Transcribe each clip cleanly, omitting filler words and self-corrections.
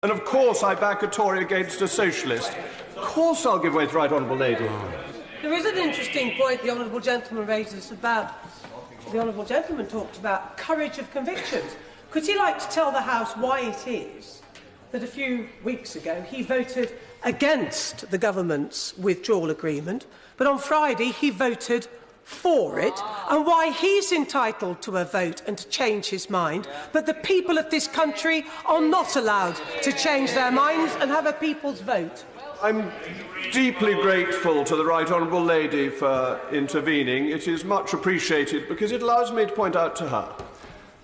And of course I back a Tory against a socialist. Of course I'll give way to the right honourable lady. There is an interesting point the honourable gentleman raises about... The honourable gentleman talked about courage of convictions. Could he like to tell the House why it is that a few weeks ago he voted against the government's withdrawal agreement, but on Friday he voted for it, and why he's entitled to a vote and to change his mind, but the people of this country are not allowed to change their minds and have a people's vote? I'm deeply grateful to the Right Honourable Lady for intervening. It is much appreciated because it allows me to point out to her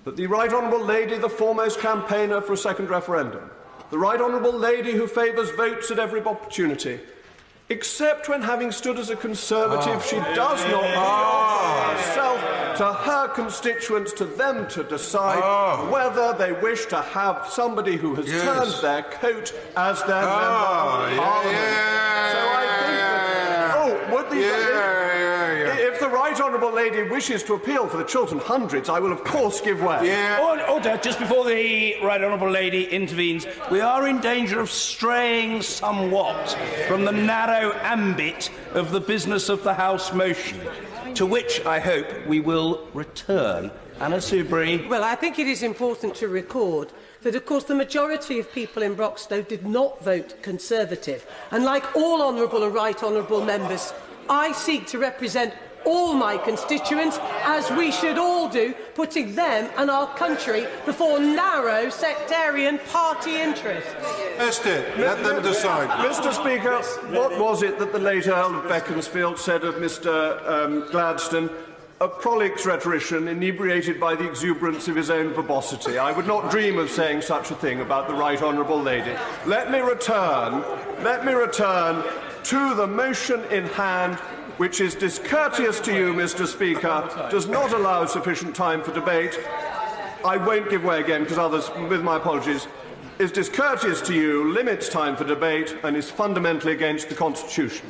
that the Right Honourable Lady, the foremost campaigner for a second referendum, the Right Honourable Lady who favours votes at every opportunity, except when, having stood as a Conservative, she does not offer herself to her constituents, to them to decide whether they wish to have somebody who has turned their coat as their Member of Parliament. So I think that... If the Right Honourable Lady wishes to appeal for the Chiltern Hundreds, I will of course give way. Order, just before the Right Honourable Lady intervenes, we are in danger of straying somewhat from the narrow ambit of the business of the House motion, to which I hope we will return. Anna Soubry. Well, I think it is important to record that, of course, the majority of people in Broxtowe did not vote Conservative. And like all honourable and right honourable members, I seek to represent all my constituents, as we should all do, putting them and our country before narrow sectarian party interests. Let them decide. Mr. Speaker, what was it that the late Earl of Beaconsfield said of Mr. Gladstone? A prolix rhetorician inebriated by the exuberance of his own verbosity. I would not dream of saying such a thing about the Right Honourable Lady. Let me return to the motion in hand, which is discourteous to you, Mr. Speaker, does not allow sufficient time for debate. I won't give way again, because others, with my apologies, is discourteous to you, limits time for debate, and is fundamentally against the Constitution.